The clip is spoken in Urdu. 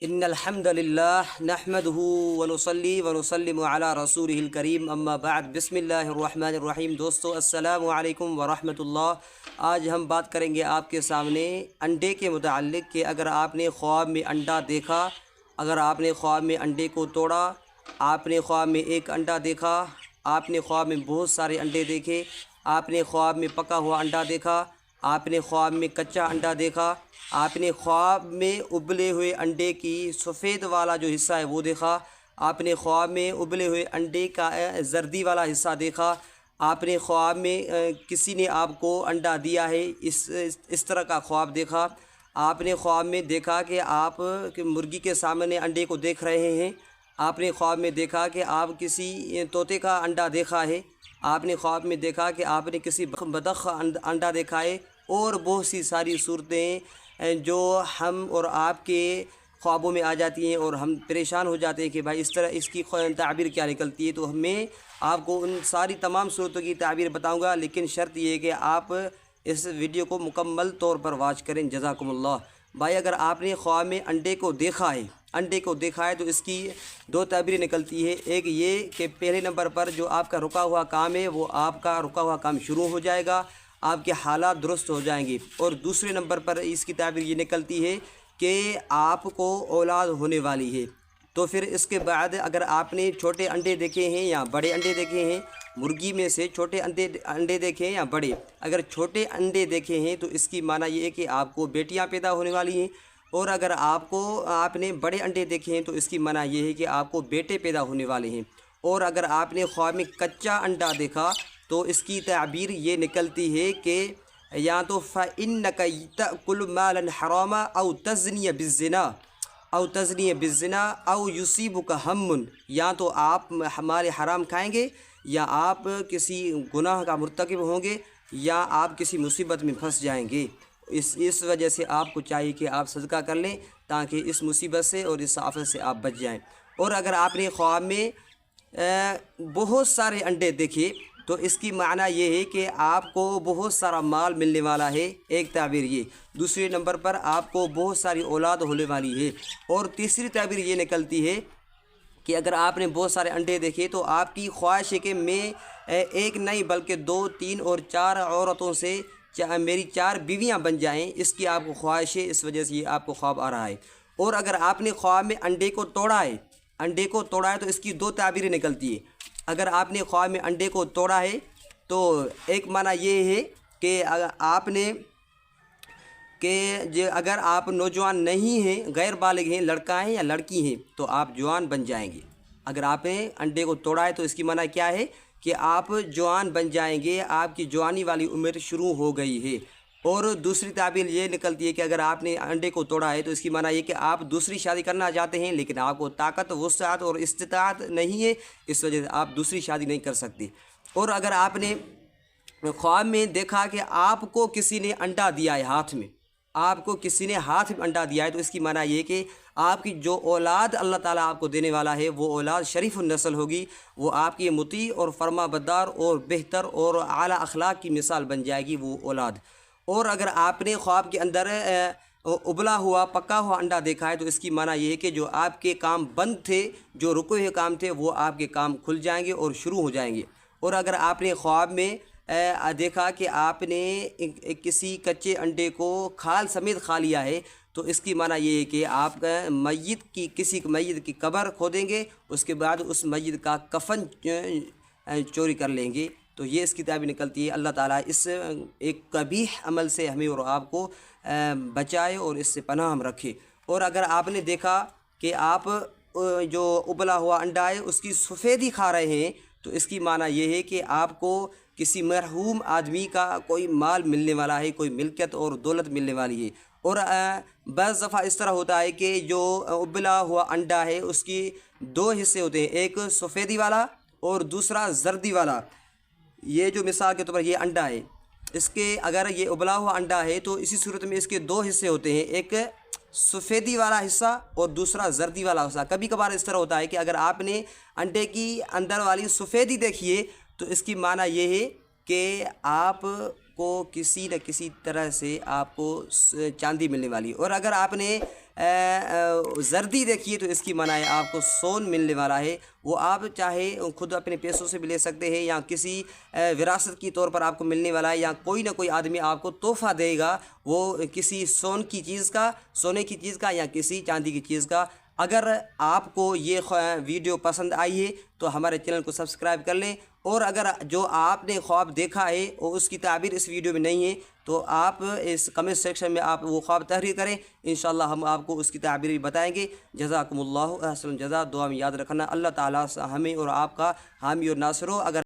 ان الحمد للہ نحمده ونصلی ونسلم علی رسولہ الکریم اما بعد بسم اللہ الرحمن الرحیم۔ دوستو السلام علیکم ورحمۃ اللہ۔ آج ہم بات کریں گے آپ کے سامنے انڈے کے متعلق کہ اگر آپ نے خواب میں انڈا دیکھا، اگر آپ نے خواب میں انڈے کو توڑا، آپ نے خواب میں ایک انڈا دیکھا، آپ نے خواب میں بہت سارے انڈے دیکھے، آپ نے خواب میں پکا ہوا انڈا دیکھا، آپ نے خواب میں کچا انڈا دیکھا، آپ نے خواب میں ابلے ہوئے انڈے کی سفید والا جو حصہ ہے وہ دیکھا، آپ نے خواب میں ابلے ہوئے انڈے کا زردی والا حصہ دیکھا، آپ نے خواب میں کسی نے آپ کو انڈا دیا ہے اس طرح کا خواب دیکھا، آپ نے خواب میں دیکھا کہ آپ مرغی کے سامنے انڈے کو دیکھ رہے ہیں، آپ نے خواب میں دیکھا کہ آپ کسی طوطے کا انڈا دیکھا ہے، آپ نے خواب میں دیکھا کہ آپ نے کسی بطخ انڈا دیکھا ہے، اور بہت سی ساری صورتیں جو ہم اور آپ کے خوابوں میں آ جاتی ہیں اور ہم پریشان ہو جاتے ہیں کہ بھائی اس طرح اس کی تعبیر کیا نکلتی ہے۔ تو میں آپ کو ان ساری تمام صورتوں کی تعبیر بتاؤں گا، لیکن شرط یہ ہے کہ آپ اس ویڈیو کو مکمل طور پر واچ کریں۔ جزاکم اللہ۔ بھائی اگر آپ نے خواب میں انڈے کو دیکھا ہے تو اس کی دو تعبیریں نکلتی ہے۔ ایک یہ کہ پہلے نمبر پر جو آپ کا رکا ہوا کام ہے وہ آپ کا رکا ہوا کام شروع ہو جائے گا، آپ کے حالات درست ہو جائیں گے، اور دوسرے نمبر پر اس کی تعبیر یہ نکلتی ہے کہ آپ کو اولاد ہونے والی ہے۔ تو پھر اس کے بعد اگر آپ نے چھوٹے انڈے دیکھے ہیں یا بڑے انڈے دیکھے ہیں، مرغی میں سے چھوٹے انڈے دیکھے ہیں یا بڑے، اگر چھوٹے انڈے دیکھے ہیں تو اس کی معنی یہ ہے کہ آپ کو بیٹیاں پیدا ہونے والی ہیں، اور اگر آپ نے بڑے انڈے دیکھے ہیں تو اس کی معنی یہ ہے کہ آپ کو بیٹے پیدا ہونے والے ہیں، اور اگر آپ نے خواب میں کچا انڈا دیکھا تو اس کی تعبیر یہ نکلتی ہے کہ یا تو فَإِنَّكَ تَأْكُلُ مَالًا حَرَامًا أَوْ تَزْنِيَ بِالزِّنَا أَوْ يُصِيبُكَ هَمٌّ، یا تو آپ ہمارے حرام کھائیں گے، یا آپ کسی گناہ کا مرتکب ہوں گے، یا آپ کسی مصیبت میں پھنس جائیں گے۔ اس وجہ سے آپ کو چاہیے کہ آپ صدقہ کر لیں تاکہ اس مصیبت سے اور اس آفت سے آپ بچ جائیں۔ اور اگر آپ نے خواب میں بہت سارے انڈے دیکھے تو اس کی معنی یہ ہے کہ آپ کو بہت سارا مال ملنے والا ہے، ایک تعبیر یہ۔ دوسرے نمبر پر آپ کو بہت ساری اولاد ہونے والی ہے، اور تیسری تعبیر یہ نکلتی ہے کہ اگر آپ نے بہت سارے انڈے دیکھے تو آپ کی خواہش ہے کہ میں ایک نہیں بلکہ 2، 3 اور 4 عورتوں سے میری 4 بیویاں بن جائیں، اس کی آپ کو خواہش ہے، اس وجہ سے یہ آپ کو خواب آ رہا ہے۔ اور اگر آپ نے خواب میں انڈے کو توڑا ہے تو اس کی دو تعبیریں نکلتی ہے۔ اگر آپ نے خواب میں انڈے کو توڑا ہے تو ایک معنی یہ ہے کہ اگر آپ نوجوان نہیں ہیں، غیر بالغ ہیں، لڑکا ہیں یا لڑکی ہیں، تو آپ جوان بن جائیں گے۔ اگر آپ نے انڈے کو توڑا ہے تو اس کی معنی کیا ہے کہ آپ جوان بن جائیں گے، آپ کی جوانی والی عمر شروع ہو گئی ہے۔ اور دوسری تعبیر یہ نکلتی ہے کہ اگر آپ نے انڈے کو توڑا ہے تو اس کی معنی یہ کہ آپ دوسری شادی کرنا چاہتے ہیں، لیکن آپ کو طاقت، وسعت اور استطاعت نہیں ہے، اس وجہ سے آپ دوسری شادی نہیں کر سکتے۔ اور اگر آپ نے خواب میں دیکھا کہ آپ کو کسی نے انڈا دیا ہے ہاتھ میں، انڈا دیا ہے، تو اس کی معنی یہ کہ آپ کی جو اولاد اللہ تعالیٰ آپ کو دینے والا ہے وہ اولاد شریف النسل ہوگی، وہ آپ کی مطیع اور فرما بردار اور بہتر اور اعلیٰ اخلاق کی مثال بن جائے گی وہ اولاد۔ اور اگر آپ نے خواب کے اندر ابلا ہوا پکا ہوا انڈا دیکھا ہے تو اس کی معنی یہ ہے کہ جو آپ کے کام بند تھے، جو رکے ہوئے کام تھے، وہ آپ کے کام کھل جائیں گے اور شروع ہو جائیں گے۔ اور اگر آپ نے خواب میں دیکھا کہ آپ نے کسی کچے انڈے کو کھال سمیت کھا لیا ہے تو اس کی معنی یہ ہے کہ آپ کسی میت کی قبر کھودیں گے، اس کے بعد اس میت کا کفن چوری کر لیں گے۔ تو یہ اس کی تعبیر نکلتی ہے۔ اللہ تعالیٰ اس ایک قبیح عمل سے ہمیں اور آپ کو بچائے اور اس سے پناہ ہم رکھے۔ اور اگر آپ نے دیکھا کہ آپ جو ابلا ہوا انڈا ہے اس کی سفیدی کھا رہے ہیں تو اس کی معنی یہ ہے کہ آپ کو کسی مرحوم آدمی کا کوئی مال ملنے والا ہے، کوئی ملکیت اور دولت ملنے والی ہے۔ اور بعض دفعہ اس طرح ہوتا ہے کہ جو ابلا ہوا انڈا ہے اس کی دو حصے ہوتے ہیں، ایک سفیدی والا اور دوسرا زردی والا۔ یہ جو مثال کے طور پر یہ انڈا ہے، اس کے اگر یہ ابلا ہوا انڈا ہے تو اسی صورت میں اس کے دو حصے ہوتے ہیں، ایک سفیدی والا حصہ اور دوسرا زردی والا حصہ۔ کبھی کبھار اس طرح ہوتا ہے کہ اگر آپ نے انڈے کی اندر والی سفیدی دیکھی ہے تو اس کی معنی یہ ہے کہ آپ کو کسی نہ کسی طرح سے آپ کو چاندی ملنے والی ہے۔ اور اگر آپ نے زردی دیکھیے تو اس کی معنی ہے آپ کو سون ملنے والا ہے، وہ آپ چاہے خود اپنے پیسوں سے بھی لے سکتے ہیں یا کسی وراثت کی طور پر آپ کو ملنے والا ہے، یا کوئی نہ کوئی آدمی آپ کو تحفہ دے گا وہ کسی سونے کی چیز کا یا کسی چاندی کی چیز کا۔ اگر آپ کو یہ ویڈیو پسند آئی ہے تو ہمارے چینل کو سبسکرائب کر لیں، اور اگر جو آپ نے خواب دیکھا ہے اور اس کی تعبیر اس ویڈیو میں نہیں ہے تو آپ اس کمنٹ سیکشن میں آپ وہ خواب تحریر کریں، انشاءاللہ ہم آپ کو اس کی تعبیر بھی بتائیں گے۔ جزاکم اللہ احسن الجزا، دعا میں یاد رکھنا۔ اللہ تعالیٰ ہمیں اور آپ کا حامی اور ناصر ہو۔ اگر